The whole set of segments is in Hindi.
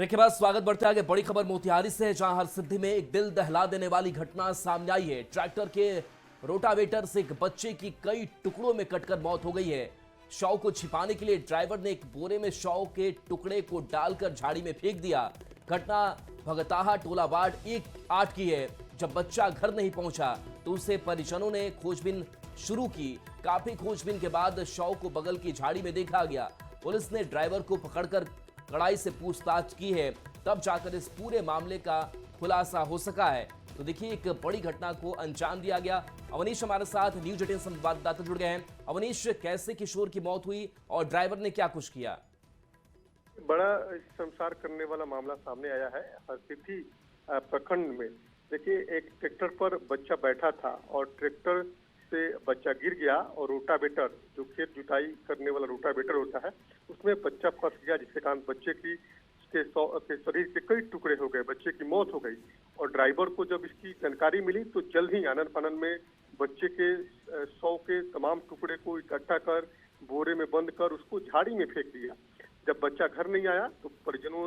ब्रेक के बाद स्वागत बढ़ते आगे। बड़ी खबर मोतिहारी से है, जहां हरसिद्धि में एक दिल दहला देने वाली घटना सामने आई है। ट्रैक्टर के रोटावेटर से एक बच्चे की कई टुकड़ों में कटकर मौत हो गई है। शव को छिपाने के लिए ड्राइवर ने एक बोरे में शव के टुकड़े को डालकर झाड़ी में फेंक दिया। घटना भगताहा टोला वार्ड 1-8 की है। जब बच्चा घर नहीं पहुंचा तो उसे परिजनों ने खोजबीन शुरू की। काफी खोजबीन के बाद शव को बगल की झाड़ी में देखा गया। पुलिस ने ड्राइवर को पकड़कर कड़ाई से पूछताछ की है, तब जाकर इस पूरे मामले का खुलासा हो सका है। तो देखिए, एक बड़ी घटना को अंजाम दिया गया। अवनीश हमारे साथ न्यूज 18 संवाददाता जुड़ गए हैं। अवनीश, कैसे किशोर की मौत हुई और ड्राइवर ने क्या कुछ किया? बड़ा शर्मसार करने वाला मामला सामने आया है हरसिद्धि प्रखंड में। देखिए, एक ट्रैक्टर पर बच्चा बैठा था और ट्रैक्टर से बच्चा गिर गया और रोटावेटर, जो खेत जुताई करने वाला रोटावेटर होता है, उसमें बच्चा फंस गया, जिसके कारण बच्चे की के शरीर के कई टुकड़े हो गए, बच्चे की मौत हो गई। और ड्राइवर को जब इसकी जानकारी मिली तो जल्द ही आनन फानन में बच्चे के शव के तमाम टुकड़े को इकट्ठा कर बोरे में बंद कर उसको झाड़ी में फेंक दिया। जब बच्चा घर नहीं आया तो परिजनों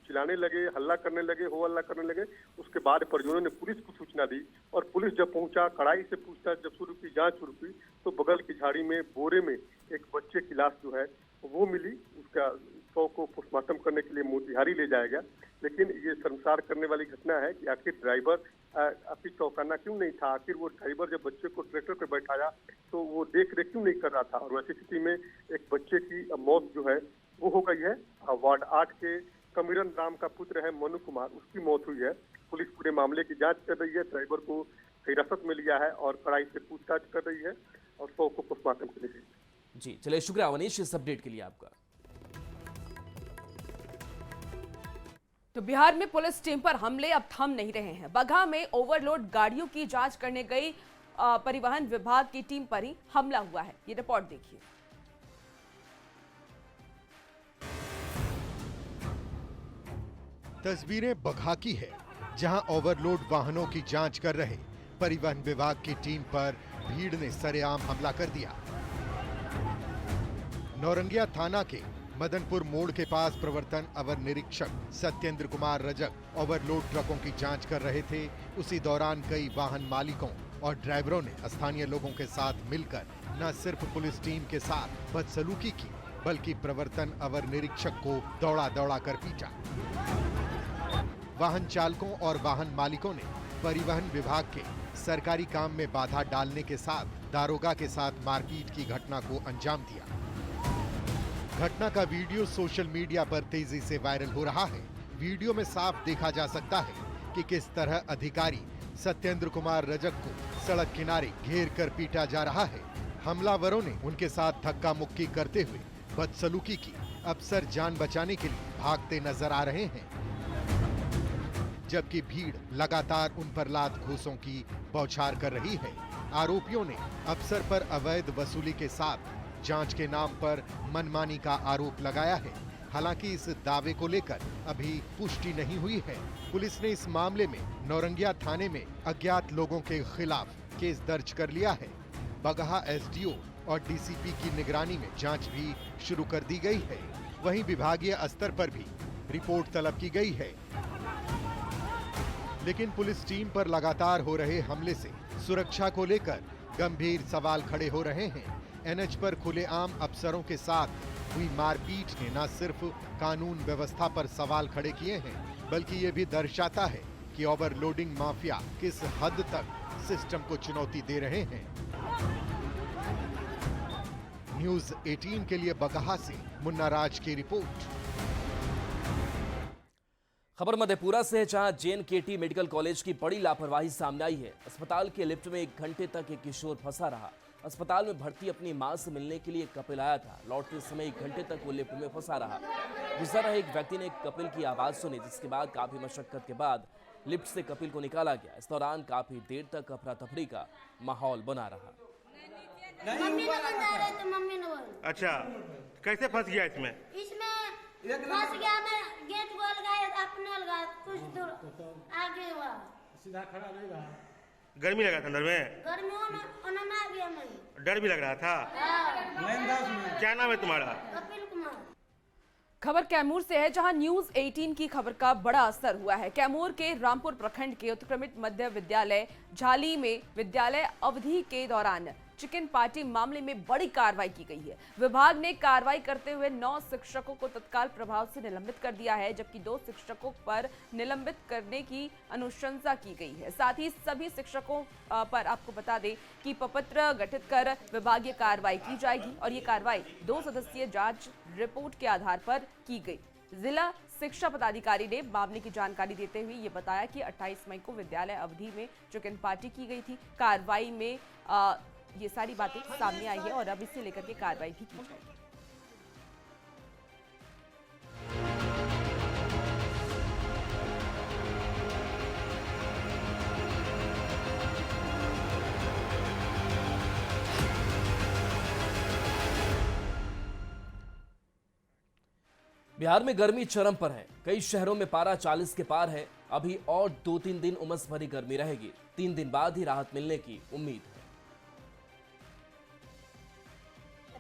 चिल्लाने लगे, हल्ला करने लगे, हो हल्ला करने लगे। उसके बाद परिजनों ने पुलिस को सूचना दी और पुलिस जब पहुंचा, कड़ाई से पूछताछ जब शुरू की, जांच शुरू की, तो बगल की झाड़ी में बोरे में एक बच्चे की लाश जो है वो मिली। उसका शव को पोस्टमार्टम करने के लिए मोतिहारी ले जाया गया। लेकिन ये शर्मसार करने वाली घटना है कि आखिर ड्राइवर आखिर चौकाना क्यों नहीं था। आखिर वो ड्राइवर जब बच्चे को ट्रैक्टर पर बैठाया तो वो देख रेख क्यों नहीं कर रहा था। और वैसी स्थिति में एक बच्चे की मौत जो है वो हो गई है। वार्ड 8 के कमिरन राम का पुत्र है मनु कुमार, उसकी मौत हुई है। पुलिस पूरे मामले की जांच कर रही है, ड्राइवर को हिरासत में लिया है और कड़ाई से पूछताछ कर रही है और शव को पोस्टमार्टम के लिए। जी चलिए, शुक्रिया अवनीश इस अपडेट के लिए आपका। तो बिहार में पुलिस टीम पर हमले अब थम नहीं रहे हैं। बगहा में ओवरलोड गाड़ियों की जांच करने गई परिवहन विभाग की टीम पर ही हमला हुआ है। ये रिपोर्ट देखिए। तस्वीरें बगहा की है, जहां ओवरलोड वाहनों की जांच कर रहे परिवहन विभाग की टीम पर भीड़ ने सरेआम हमला कर दिया। नौरंगिया थाना के मदनपुर मोड़ के पास प्रवर्तन अवर निरीक्षक सत्येंद्र कुमार रजक ओवरलोड ट्रकों की जांच कर रहे थे। उसी दौरान कई वाहन मालिकों और ड्राइवरों ने स्थानीय लोगों के साथ मिलकर न सिर्फ पुलिस टीम के साथ बदसलूकी की, बल्कि प्रवर्तन अवर निरीक्षक को दौड़ा दौड़ा कर पीटा। वाहन चालकों और वाहन मालिकों ने परिवहन विभाग के सरकारी काम में बाधा डालने के साथ दारोगा के साथ मारपीट की घटना को अंजाम दिया। घटना का वीडियो सोशल मीडिया पर तेजी से वायरल हो रहा है। वीडियो में साफ देखा जा सकता है कि किस तरह अधिकारी सत्येंद्र कुमार रजक को सड़क किनारे घेर कर पीटा जा रहा है। हमलावरों ने उनके साथ धक्का मुक्की करते हुए बदसलूकी की। अफसर जान बचाने के लिए भागते नजर आ रहे हैं, जबकि भीड़ लगातार उन पर लात घूंसों की बौछार कर रही है। आरोपियों ने अफसर पर अवैध वसूली के साथ जांच के नाम पर मनमानी का आरोप लगाया है। हालांकि इस दावे को लेकर अभी पुष्टि नहीं हुई है। पुलिस ने इस मामले में नौरंगिया थाने में अज्ञात लोगों के खिलाफ केस दर्ज कर लिया है। बगहा एसडीओ और डीसीपी की निगरानी में जांच भी शुरू कर दी गई है। वहीं विभागीय स्तर पर भी रिपोर्ट तलब की गई है। लेकिन पुलिस टीम पर लगातार हो रहे हमले से सुरक्षा को लेकर गंभीर सवाल खड़े हो रहे हैं। एनएच पर खुलेआम अफसरों के साथ हुई मारपीट ने न सिर्फ कानून व्यवस्था पर सवाल खड़े किए हैं, बल्कि ये भी दर्शाता है कि ओवरलोडिंग माफिया किस हद तक सिस्टम को चुनौती दे रहे हैं। न्यूज 18 के लिए बगहा से मुन्ना राज की रिपोर्ट। खबर मधेपुरा से है, जहां JNKT मेडिकल कॉलेज की बड़ी लापरवाही सामने आई है। अस्पताल के लिफ्ट में 1 घंटे तक एक किशोर फंसा रहा। अस्पताल में भर्ती अपनी मां से मिलने के लिए कपिल आया था। लौटते समय 1 घंटे तक वो लिफ्ट में फंसा रहा। गुजर रहे एक व्यक्ति ने कपिल की आवाज सुनी, जिसके बाद काफी मशक्कत के बाद लिफ्ट से कपिल को निकाला गया। इस दौरान काफी देर तक अफरा तफरी का माहौल बना रहा। अच्छा, कैसे फंस गया इसमें? फंस गया, मैं गेट खोल गया, अपने लगा कुछ दूर आगे हुआ, सीधा खड़ा नहीं रहा। गर्मी लगा था अंदर में? गर्मियों में उन्होंने आ गया, मैं डर भी लग रहा था। क्या नाम है तुम्हारा? कपिल कुमार। खबर कैमूर से है, जहां न्यूज 18 की खबर का बड़ा असर हुआ है। कैमूर के रामपुर प्रखंड के उत्क्रमित मध्य विद्यालय झाली में विद्यालय अवधि के दौरान चिकन पार्टी मामले में बड़ी कार्रवाई की गई है। विभाग ने कार्रवाई करते हुए 9 शिक्षकों को तत्काल प्रभाव से निलंबित कर दिया है, जबकि 2 शिक्षकों पर निलंबित करने की अनुशंसा की गई है। साथ ही सभी शिक्षकों पर आपको बता दें कि प्रपत्र गठित कर विभागीय कार्रवाई की जाएगी और ये कार्रवाई 2 सदस्यीय जांच रिपोर्ट के आधार पर की गई। जिला शिक्षा पदाधिकारी ने मामले की जानकारी देते हुए ये बताया कि 28 मई को विद्यालय अवधि में चिकन पार्टी की गई थी। कार्रवाई में ये सारी बातें सामने आई है और अब इसे लेकर के कार्रवाई भी की जाएगी। बिहार में गर्मी चरम पर है। कई शहरों में पारा 40 के पार है। अभी और 2-3 दिन उमस भरी गर्मी रहेगी। 3 दिन बाद ही राहत मिलने की उम्मीद है।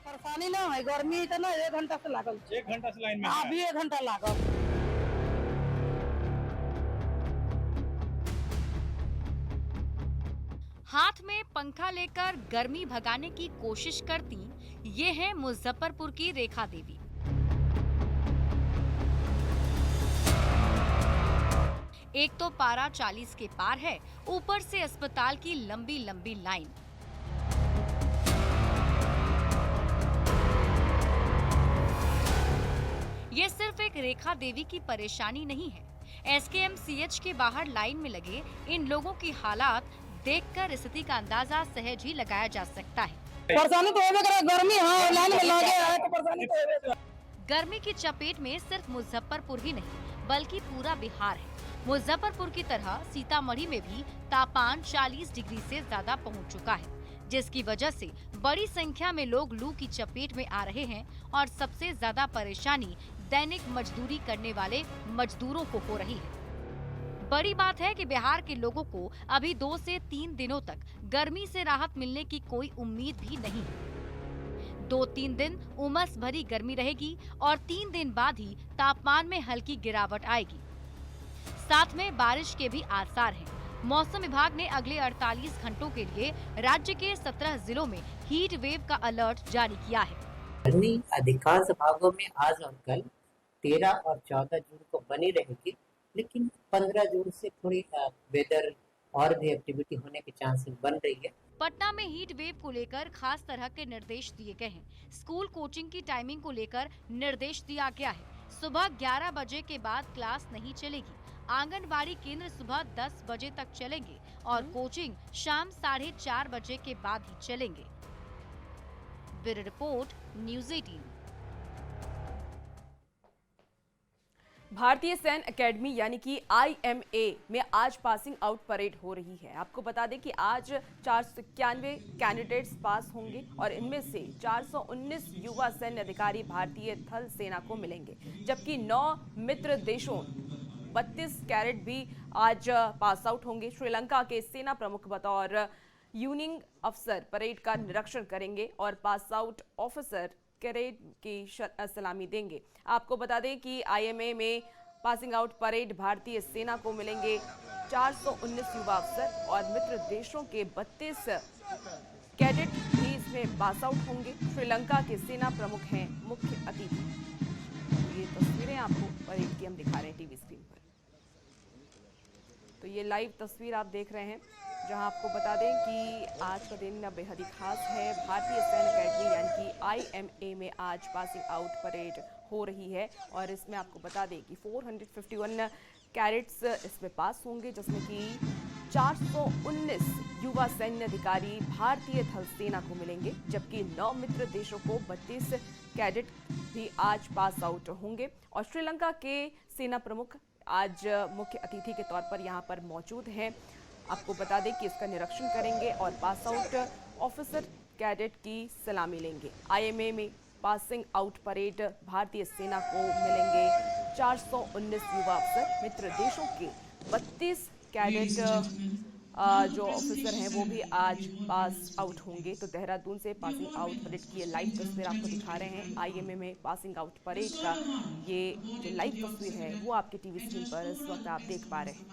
परेशानी ना है, गर्मी इतना 1 घंटा से लागल। 1 घंटा से लाइन में अभी 1 घंटा लागल। हाथ में पंखा लेकर गर्मी भगाने की कोशिश करती ये है मुजफ्फरपुर की रेखा देवी। एक तो पारा 40 के पार है, ऊपर से अस्पताल की लंबी लंबी लाइन। ये सिर्फ एक रेखा देवी की परेशानी नहीं है। एसकेएमसीएच के बाहर लाइन में लगे इन लोगों की हालात देखकर स्थिति का अंदाजा सहज ही लगाया जा सकता है। परेशानी तो होबे करे, गर्मी हां लाइन में लगे है तो परेशानी तो होबे करे। गर्मी की चपेट में सिर्फ मुजफ्फरपुर ही नहीं बल्कि पूरा बिहार है। मुजफ्फरपुर की तरह सीतामढ़ी में भी तापमान 40 डिग्री से ज्यादा पहुंच चुका है, जिसकी वजह से बड़ी संख्या में लोग लू की चपेट में आ रहे हैं और सबसे ज्यादा परेशानी दैनिक मजदूरी करने वाले मजदूरों को हो रही है। बड़ी बात है कि बिहार के लोगों को अभी 2 से 3 दिनों तक गर्मी से राहत मिलने की कोई उम्मीद भी नहीं है। 2-3 दिन उमस भरी गर्मी रहेगी और 3 दिन बाद ही तापमान में हल्की गिरावट आएगी। साथ में बारिश के भी आसार हैं। मौसम विभाग ने अगले 48 घंटों के लिए राज्य के 17 जिलों में हीट वेव का अलर्ट जारी किया है। गर्मी अधिकांश भागों में आज और कल 13 और 14 जून को बनी रहेगी, लेकिन 15 जून से थोड़ी वेदर और भी एक्टिविटी होने के चांसेस बन रही है। पटना में हीट वेव को लेकर खास तरह के निर्देश दिए गए हैं। स्कूल कोचिंग की टाइमिंग को लेकर निर्देश दिया गया है। सुबह 11 बजे के बाद क्लास नहीं चलेगी। आंगनबाड़ी केंद्र सुबह 10 बजे तक चलेंगे और कोचिंग शाम 4:30 बजे के बाद ही चलेंगे। Bureau report, news 18। भारतीय सैन्य एकेडमी यानी कि IMA में आज पासिंग आउट परेड हो रही है। आपको बता दें कि आज 491 कैंडिडेट्स पास होंगे और इनमें से 419 युवा सैन्य अधिकारी भारतीय थल सेना को मिलेंगे, जबकि 9 मित्र देशों 32 कैडेट भी आज पास आउट होंगे। श्रीलंका के सेना प्रमुख बतौर यूनिंग अफसर परेड का निरीक्षण करेंगे और पास आउट ऑफिसर कैडेट की सलामी देंगे। आपको बता दें कि IMA में पासिंग आउट परेड भारतीय सेना को मिलेंगे 419 युवा अफसर और मित्र देशों के 32 कैडेट भी इसमें पास आउट होंगे। श्रीलंका के सेना प्रमुख हैं मुख्य अतिथि। ये तस्वीरें आपको परेड की हम दिखा रहे हैं टीवी स्क्रीन पर। तो ये लाइव तस्वीर आप देख रहे हैं, जहां आपको बता दें कि आज का दिन बेहद ही खास है। भारतीय सैन्य एकेडमी यानी कि IMA में आज पासिंग आउट परेड हो रही है और इसमें आपको बता दें कि 451 कैडेट्स इसमें पास होंगे, जिसमें कि 419 युवा सैन्य अधिकारी भारतीय थल सेना को मिलेंगे, जबकि 9 मित्र देशों को 32 कैडेट भी आज पास आउट होंगे। और श्रीलंका के सेना प्रमुख आज मुख्य अतिथि के तौर पर यहाँ पर मौजूद हैं। आपको बता दें कि इसका निरीक्षण करेंगे और पास आउट ऑफिसर कैडेट की सलामी लेंगे। IMA में पासिंग आउट परेड भारतीय सेना को मिलेंगे 419 युवा अफसर, मित्र देशों के 32 कैडेट जो ऑफिसर हैं वो भी आज पास आउट होंगे। तो देहरादून से पासिंग आउट परेड की ये लाइव तस्वीर आपको दिखा रहे हैं। आईएमए में पासिंग आउट परेड का ये जो लाइव तस्वीर है वो आपके टीवी स्क्रीन पर इस वक्त आप देख पा रहे हैं।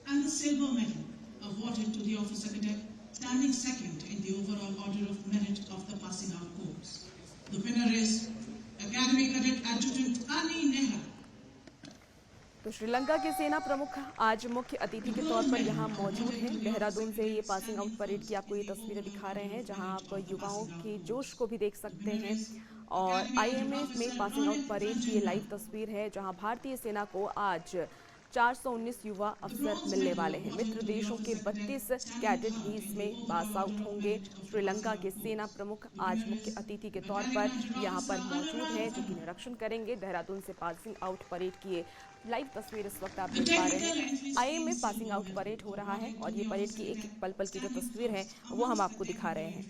And the silver medal awarded to the officer cadet standing second in the overall order of merit of the passing out course. The winner is Academy Cadet Adjutant Ani Nehra. तो श्रीलंका के सेना प्रमुख आज मुख्य अतिथि के तौर पर यहाँ मौजूद हैं। देहरादून से ये पासिंग आउट परेड की आपको ये तस्वीरें दिखा रहे हैं, जहाँ आप युवाओं के जोश को भी देख सकते हैं। और आईएमए में पासिंग आउट परेड की ये लाइव तस्वीर है, जहाँ भारतीय सेना को आज 419 युवा अफसर मिलने वाले हैं। मित्र देशों के 32 कैडेट भी इसमें पास आउट होंगे। श्रीलंका के सेना प्रमुख आज मुख्य अतिथि के तौर पर यहाँ पर मौजूद हैं, जो कि निरीक्षण करेंगे। देहरादून से पासिंग आउट परेड की लाइव तस्वीर इस वक्त आप देख पा रहे हैं। आईएमए पासिंग आउट परेड हो रहा है और ये परेड की एक एक पल पल की जो तस्वीर है वो हम आपको दिखा रहे हैं।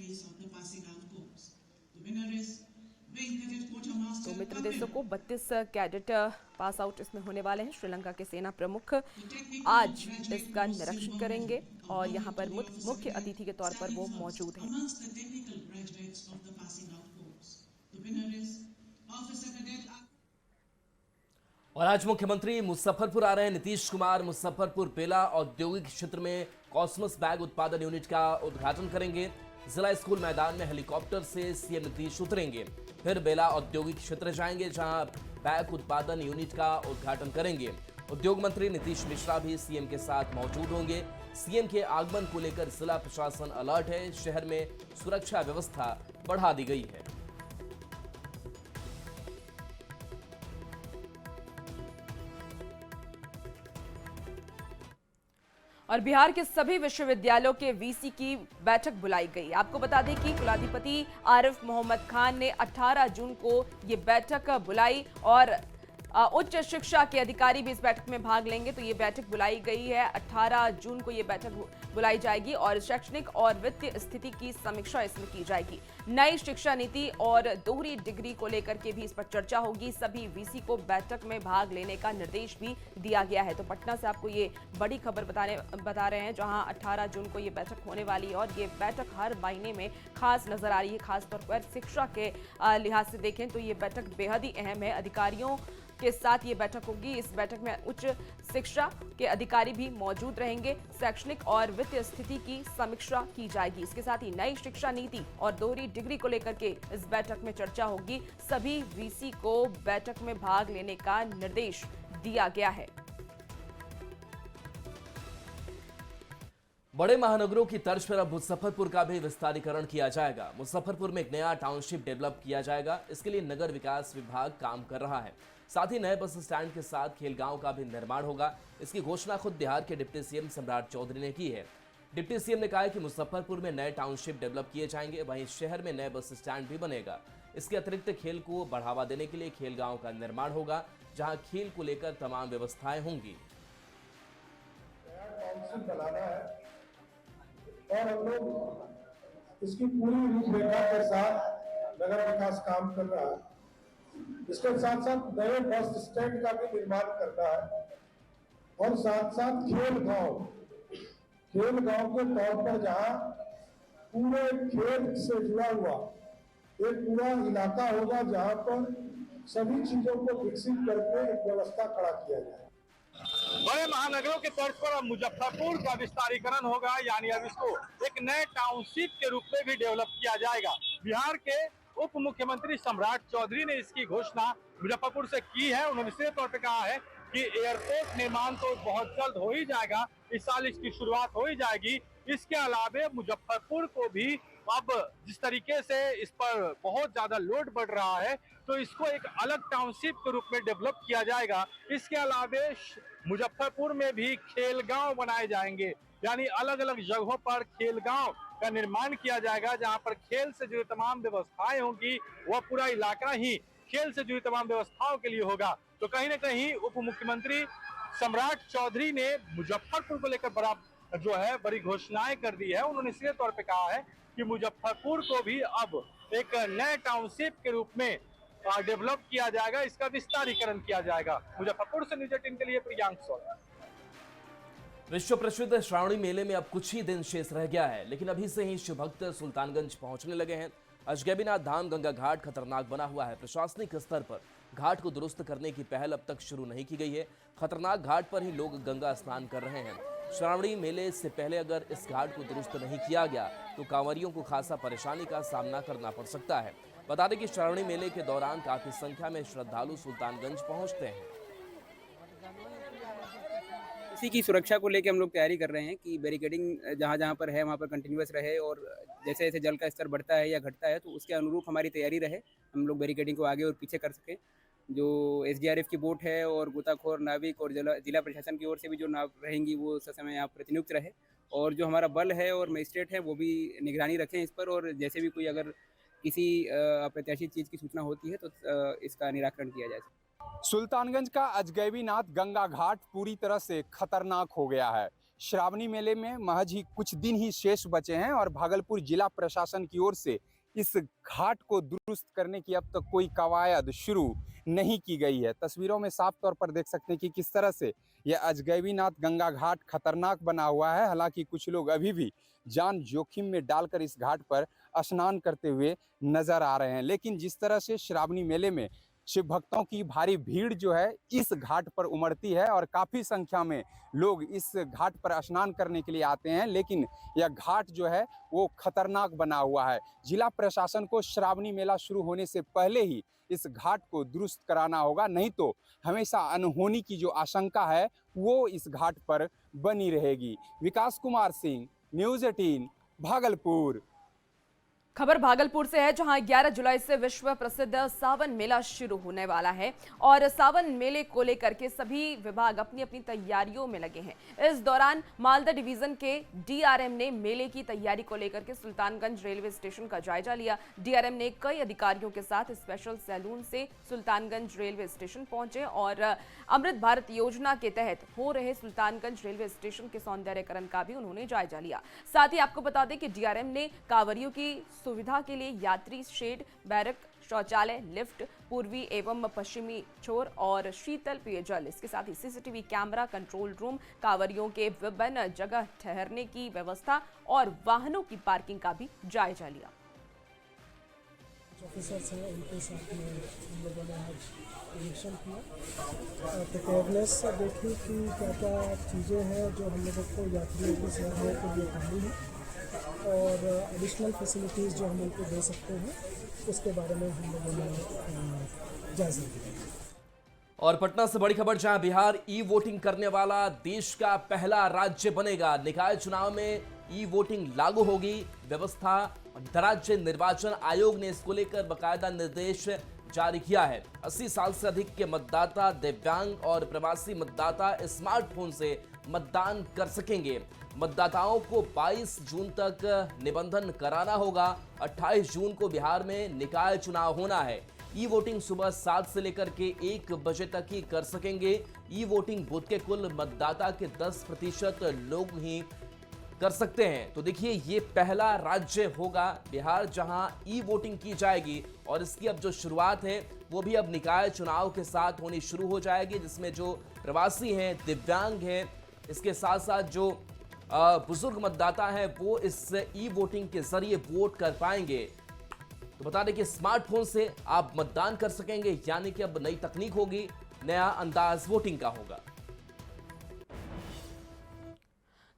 तो मित्र देशों को 32 कैडेट पास आउट इसमें होने वाले हैं। श्रीलंका के सेना प्रमुख आज इसका निरीक्षण करेंगे और यहाँ पर मुख्य अतिथि के तौर पर वो मौजूद हैं। और आज मुख्यमंत्री मुजफ्फरपुर आ रहे हैं। नीतीश कुमार मुजफ्फरपुर बेला औद्योगिक क्षेत्र में कॉस्मस बैग उत्पादन यूनिट का उद्घाटन करेंगे। जिला स्कूल मैदान में हेलीकॉप्टर से सीएम नीतीश उतरेंगे, फिर बेला औद्योगिक क्षेत्र जाएंगे, जहां बैग उत्पादन यूनिट का उद्घाटन करेंगे। उद्योग मंत्री नीतीश मिश्रा भी सीएम के साथ मौजूद होंगे। सीएम के आगमन को लेकर जिला प्रशासन अलर्ट है। शहर में सुरक्षा व्यवस्था बढ़ा दी गई है। और बिहार के सभी विश्वविद्यालयों के वीसी की बैठक बुलाई गई। आपको बता दें कि कुलाधिपति आरिफ मोहम्मद खान ने 18 जून को ये बैठक बुलाई और उच्च शिक्षा के अधिकारी भी इस बैठक में भाग लेंगे। तो ये बैठक बुलाई गई है, 18 जून को ये बैठक बुलाई जाएगी और शैक्षणिक और वित्तीय स्थिति की समीक्षा इसमें की जाएगी। नई शिक्षा नीति और दोहरी डिग्री को लेकर के भी इस पर चर्चा होगी। सभी वीसी को बैठक में भाग लेने का निर्देश भी दिया गया है। तो पटना से आपको ये बड़ी खबर बता रहे हैं, जहां 18 जून को ये बैठक होने वाली है और ये बैठक हर महीने में खास नजर आ रही है। खासतौर पर शिक्षा के लिहाज से देखें तो ये बैठक बेहद ही अहम है। अधिकारियों के साथ ये बैठक होगी। इस बैठक में उच्च शिक्षा के अधिकारी भी मौजूद रहेंगे। शैक्षणिक और वित्तीय स्थिति की समीक्षा की जाएगी। इसके साथ ही नई शिक्षा नीति और दोहरी डिग्री को लेकर के इस बैठक में चर्चा होगी। सभी वीसी को बैठक में भाग लेने का निर्देश दिया गया है। बड़े महानगरों की तर्ज पर अब मुजफ्फरपुर का भी विस्तारीकरण किया जाएगा। मुजफ्फरपुर में एक नया टाउनशिप डेवलप किया जाएगा। इसके लिए नगर विकास विभाग काम कर रहा है। साथ ही नए बस स्टैंड के साथ खेलगांव का भी निर्माण होगा। इसकी घोषणा खुद बिहार के डिप्टी सीएम सम्राट चौधरी ने की है। डिप्टी सीएम ने कहा है कि मुजफ्फरपुर में नए टाउनशिप डेवलप किए जाएंगे, वहीं शहर में नए बस स्टैंड भी बनेगा। इसके अतिरिक्त खेल को बढ़ावा देने के लिए खेलगांव का निर्माण होगा, जहां खेल को लेकर तमाम व्यवस्थाएं होंगी। और हम लोग इसकी पूरी रूपरेखा के साथ नगर विकास काम कर रहा है। इसके साथ साथ नए बस स्टैंड का भी निर्माण करना है और साथ साथ खेल गांव के तौर पर जहां पूरे खेल से जुड़ा हुआ एक पूरा इलाका होगा, जहां पर सभी चीजों को विकसित करके एक व्यवस्था खड़ा किया जाए। बड़े महानगरों के तर्ज पर अब मुजफ्फरपुर का विस्तारीकरण होगा, यानी अब इसको एक नए टाउनशिप के रूप में भी डेवलप किया जाएगा। बिहार के उप मुख्यमंत्री सम्राट चौधरी ने इसकी घोषणा मुजफ्फरपुर से की है। उन्होंने सीधे तौर पे कहा है कि एयरपोर्ट निर्माण तो बहुत जल्द हो ही जाएगा, इस साल इसकी शुरुआत हो ही जाएगी। इसके अलावे मुजफ्फरपुर को भी अब जिस तरीके से इस पर बहुत ज्यादा लोड बढ़ रहा है, तो इसको एक अलग टाउनशिप के रूप में डेवलप किया जाएगा। इसके अलावे मुजफ्फरपुर में भी खेलगांव बनाए जाएंगे, यानी अलग अलग जगहों पर खेलगांव का निर्माण किया जाएगा, जहां पर खेल से जुड़ी तमाम व्यवस्थाएं होंगी। वह पूरा इलाका ही खेल से जुड़ी तमाम व्यवस्थाओं के लिए होगा। तो कहीं ना कहीं उप मुख्यमंत्री सम्राट चौधरी ने मुजफ्फरपुर को लेकर बड़ी घोषणाएं कर दी है। उन्होंने सीधे तौर पे कहा है कि मुजफ्फरपुर को भी अब एक नए टाउनशिप के रूप में डेवलप किया जाएगा, इसका विस्तारीकरण किया जाएगा। मुजफ्फरपुर से न्यूज़ 18 के लिए प्रियांक सोनी। विश्व प्रसिद्ध श्रावणी मेले में अब कुछ ही दिन शेष रह गया है, लेकिन अभी से ही शिव भक्त सुल्तानगंज पहुंचने लगे हैं। अजगैबीनाथ धाम गंगा घाट खतरनाक बना हुआ है। प्रशासनिक स्तर पर घाट को दुरुस्त करने की पहल अब तक शुरू नहीं की गई है। खतरनाक घाट पर ही लोग गंगा स्नान कर रहे हैं। श्रावणी मेले से पहले अगर इस घाट को दुरुस्त नहीं किया गया तो कांवरियों को खासा परेशानी का सामना करना पड़ सकता है। बता दें कि श्रावणी मेले के दौरान काफी संख्या में श्रद्धालु सुल्तानगंज पहुंचते हैं। इसी की सुरक्षा को लेकर हम लोग तैयारी कर रहे हैं कि बैरिकेडिंग जहाँ जहाँ पर है वहाँ पर कंटिन्यूअस रहे, और जैसे जैसे जल का स्तर बढ़ता है या घटता है तो उसके अनुरूप हमारी तैयारी रहे, हम लोग बैरिकेडिंग को आगे और पीछे कर सकें। जो SDRF की बोट है और गोताखोर नाविक और जिला प्रशासन की ओर से भी जो नाव रहेंगी वो समय यहाँ प्रतिनियुक्त रहे, और जो हमारा बल है और मजिस्ट्रेट है वो भी निगरानी रखें इस पर, और जैसे भी कोई अगर किसी अप्रत्याशित चीज़ की सूचना होती है तो इसका निराकरण किया जाए। सुल्तानगंज का अजगैबीनाथ गंगा घाट पूरी तरह से खतरनाक हो गया है। श्रावणी मेले में महज ही कुछ दिन ही शेष बचे हैं और भागलपुर जिला प्रशासन की ओर से इस घाट को दुरुस्त करने की अब तक कोई कवायद शुरू नहीं की गई है। तस्वीरों में साफ तौर पर देख सकते हैं कि किस तरह से यह अजगैबीनाथ गंगा घाट खतरनाक बना हुआ है। हालांकि कुछ लोग अभी भी जान जोखिम में डालकर इस घाट पर स्नान करते हुए नजर आ रहे हैं, लेकिन जिस तरह से श्रावणी मेले में शिव भक्तों की भारी भीड़ जो है इस घाट पर उमड़ती है और काफ़ी संख्या में लोग इस घाट पर स्नान करने के लिए आते हैं, लेकिन यह घाट जो है वो खतरनाक बना हुआ है। जिला प्रशासन को श्रावणी मेला शुरू होने से पहले ही इस घाट को दुरुस्त कराना होगा, नहीं तो हमेशा अनहोनी की जो आशंका है वो इस घाट पर बनी रहेगी। विकास कुमार सिंह, न्यूज़ 18, भागलपुर। खबर भागलपुर से है, जहां 11 जुलाई से विश्व प्रसिद्ध सावन मेला शुरू होने वाला है और सावन मेले को लेकर के सभी विभाग अपनी अपनी तैयारियों में लगे हैं। इस दौरान मालदा डिवीजन के DRM ने मेले की तैयारी को लेकर के सुल्तानगंज रेलवे स्टेशन का जायजा लिया। DRM ने कई अधिकारियों के साथ स्पेशल सैलून से सुल्तानगंज रेलवे स्टेशन पहुंचे और अमृत भारत योजना के तहत हो रहे सुल्तानगंज रेलवे स्टेशन के सौंदर्यकरण का भी उन्होंने जायजा लिया। साथ ही आपको बता दें कि DRM ने कांवरियों की सुविधा के लिए यात्री शेड, बैरक, शौचालय, लिफ्ट, पूर्वी एवं पश्चिमी छोर और शीतल पेयजल, इसके साथ ही CCTV कैमरा, कंट्रोल रूम, कांवरियों के विभिन्न जगह ठहरने की व्यवस्था और वाहनों की पार्किंग का भी जायजा लिया। ऑफिसर्स हैं उनके साथ में हम लोगों ने आज निरीक्षण किया, प्रिपेयरनेस देखी कि क्या क्या चीज़ें हैं जो हम लोगों को यात्रियों की सुविधाओं के लिए करनी है और एडिशनल फैसिलिटीज़ जो हम उनको दे सकते हैं उसके बारे में हम लोगों ने जायजा लिया। और पटना से बड़ी खबर, जहां बिहार ई-वोटिंग करने वाला देश का पहला राज्य बनेगा। निकाय चुनाव में ई-वोटिंग लागू होगी। व्यवस्था राज्य निर्वाचन आयोग ने इसको लेकर बकायदा निर्देश जारी किया है। 80 साल से अधिक के मतदाता, दिव्यांग और प्रवासी मतदाता स्मार्टफोन से मतदान कर सकेंगे। मतदाताओं को 22 जून तक निबंधन कराना होगा। 28 जून को बिहार में निकाय चुनाव होना है। ई वोटिंग सुबह 7 से लेकर के 1 बजे तक ही कर सकेंगे। ई वोटिंग बूथ के कुल मतदाता के 10% लोग ही कर सकते हैं। तो देखिए, ये पहला राज्य होगा बिहार जहां ई वोटिंग की जाएगी और इसकी अब जो शुरुआत है वो भी अब निकाय चुनाव के साथ होनी शुरू हो जाएगी, जिसमें जो प्रवासी हैं, दिव्यांग हैं, इसके साथ साथ जो बुजुर्ग मतदाता हैं वो इस ई वोटिंग के जरिए वोट कर पाएंगे। तो बता दें कि स्मार्टफोन से आप मतदान कर सकेंगे, यानी कि अब नई तकनीक होगी, नया अंदाज वोटिंग का होगा।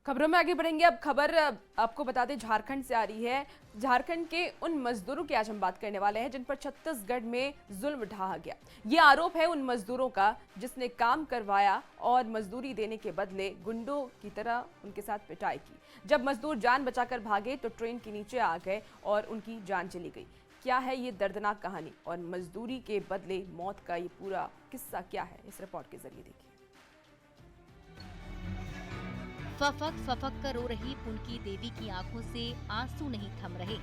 खबरों में आगे बढ़ेंगे। अब खबर आपको बता दें झारखंड से आ रही है। झारखंड के उन मजदूरों की आज हम बात करने वाले हैं जिन पर छत्तीसगढ़ में जुल्म ढाया गया। ये आरोप है उन मजदूरों का जिसने काम करवाया और मजदूरी देने के बदले गुंडों की तरह उनके साथ पिटाई की। जब मजदूर जान बचाकर भागे तो ट्रेन के नीचे आ गए और उनकी जान चली गई। क्या है ये दर्दनाक कहानी और मजदूरी के बदले मौत का ये पूरा किस्सा क्या है, इस रिपोर्ट के जरिए देखिए। फफक फफक कर रो रही पुनकी देवी की आंखों से आंसू नहीं थम रहे।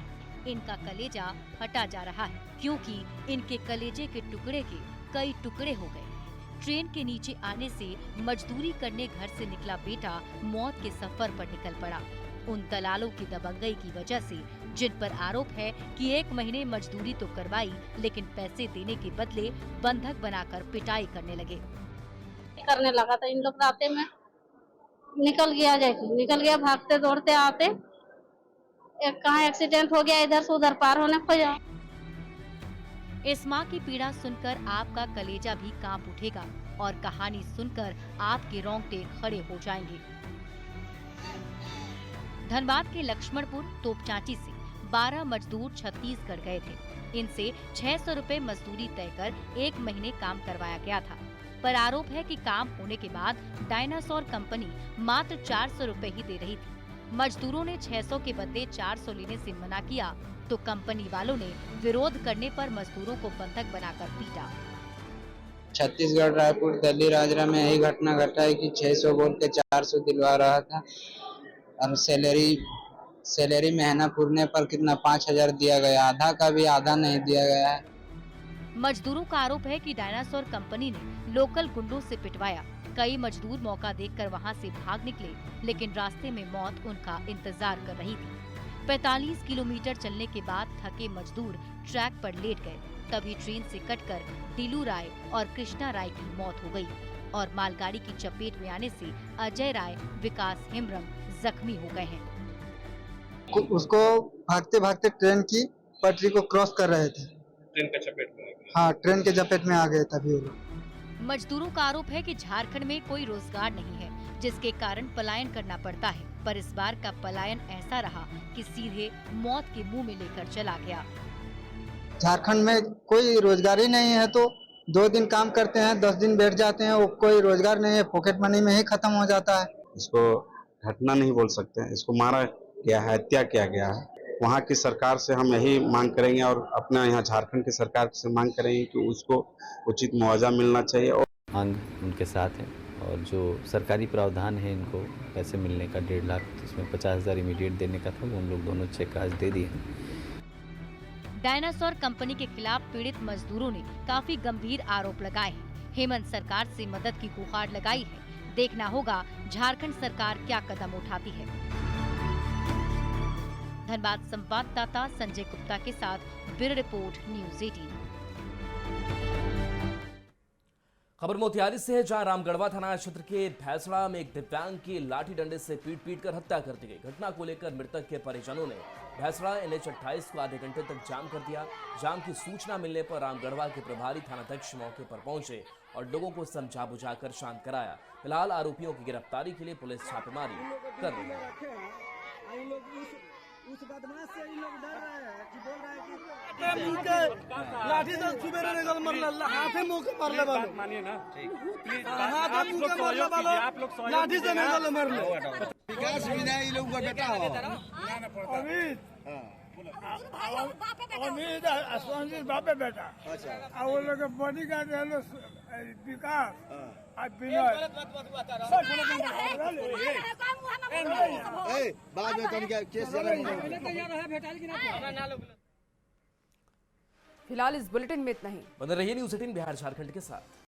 इनका कलेजा हटा जा रहा है क्योंकि इनके कलेजे के टुकड़े के कई टुकड़े हो गए। ट्रेन के नीचे आने से मजदूरी करने घर से निकला बेटा मौत के सफर पर निकल पड़ा। उन दलालों की दबंगई की वजह से, जिन पर आरोप है कि 1 महीने मजदूरी तो करवाई लेकिन पैसे देने के बदले बंधक बनाकर पिटाई करने लगे। करने लगा था इन लोग रास्ते में, निकल गया भागते दौड़ते आते, एक कहाँ एक्सीडेंट हो गया, इधर से उधर पार होने खोजा। इस माँ की पीड़ा सुनकर आपका कलेजा भी कांप उठेगा और कहानी सुनकर आपके रोंगटे खड़े हो जाएंगे। धनबाद के लक्ष्मणपुर तोपचांची से 12 मजदूर छत्तीसगढ़ गए थे। इनसे 600 रुपए मजदूरी तय कर 1 महीने काम करवाया गया था, पर आरोप है कि काम होने के बाद डायनासोर कंपनी मात्र 400 रुपए ही दे रही थी। मजदूरों ने 600 के बदले 400 लेने से मना किया तो कंपनी वालों ने विरोध करने पर मजदूरों को बंधक बनाकर पीटा। छत्तीसगढ़, रायपुर, दिल्ली, राजरा में यही घटना घटा है कि 600 बोल के 400 दिलवा रहा था और सैलरी महीना पूरने पर कितना 5000 दिया गया, आधा का भी आधा नहीं दिया गया है। मजदूरों का आरोप है कि डायनासोर कंपनी ने लोकल गुंडों से पिटवाया। कई मजदूर मौका देखकर वहां से भाग निकले, लेकिन रास्ते में मौत उनका इंतजार कर रही थी। 45 किलोमीटर चलने के बाद थके मजदूर ट्रैक पर लेट गए। तभी ट्रेन से कटकर डीलू राय और कृष्णा राय की मौत हो गई और मालगाड़ी की चपेट में आने से अजय राय, विकास हेम्ब्रम जख्मी हो गए हैं। उसको भागते भागते ट्रेन की पटरी को क्रॉस कर रहे थे, ट्रेन के चपेट में। हाँ, ट्रेन के चपेट में आ गए तभी वो लोग। मजदूरों का आरोप है कि झारखंड में कोई रोजगार नहीं है, जिसके कारण पलायन करना पड़ता है। पर इस बार का पलायन ऐसा रहा कि सीधे मौत के मुंह में लेकर चला गया। झारखंड में कोई रोजगार ही नहीं है तो 2 दिन काम करते हैं, 10 दिन बैठ जाते हैं, वो कोई रोजगार नहीं है, पॉकेट मनी में ही खत्म हो जाता है। इसको घटना नहीं बोल सकते, इसको मारा गया है, हत्या किया गया है। वहाँ की सरकार से हम यही मांग करेंगे और अपना यहाँ झारखंड की सरकार से मांग करेंगे कि उसको उचित मुआवजा मिलना चाहिए। और मांग उनके साथ है और जो सरकारी प्रावधान है इनको पैसे मिलने का 1.5 लाख, इसमें 50,000 इमीडिएट देने का था, वो हम लोग दोनों चेक आज दे दिए। डायनासोर कंपनी के खिलाफ पीड़ित मजदूरों ने काफी गंभीर आरोप लगाए हैं। हेमंत सरकार से मदद की गुहार लगाई है। देखना होगा झारखंड सरकार क्या कदम उठाती है। धनबाद संवाददाता संजय गुप्ता के साथ ब्यूरो रिपोर्ट, न्यूज़ 18। खबर मोतिहारी से है, जहां रामगढ़वा थाना क्षेत्र के भैंसड़ा में एक दिव्यांग की लाठी डंडे से पीट कर हत्या कर दी गई। घटना को लेकर मृतक के परिजनों ने भैंसड़ा NH 28 को आधे घंटे तक जाम कर दिया। जाम की सूचना मिलने पर रामगढ़वा के प्रभारी थानाध्यक्ष मौके पर पहुंचे और लोगों को समझा बुझाकर शांत कराया। फिलहाल आरोपियों की गिरफ्तारी के लिए पुलिस छापेमारी कर रही है। उस बदमाश से इन लोग डर रहे हैं कि बोल रहे हैं कि लाठी से सुबह निकल मरला, हाथे मुंह के मरले वाले, मानिए ना, ठीक, प्लीज हाथे मुंह के मरले वाले, आप लोग लाठी से निकल मरले। विकास विनय इन लोगों का बेटा हो, अमित अश्वनी बाप है बेटा। अच्छा, और वो लोग बॉडी गार्ड है लोग, विकास बाद में तुम क्या केस फिलहाल इस बुलेटिन में इतना ही। बने रहिए न्यूज़ 18 बिहार झारखंड के साथ।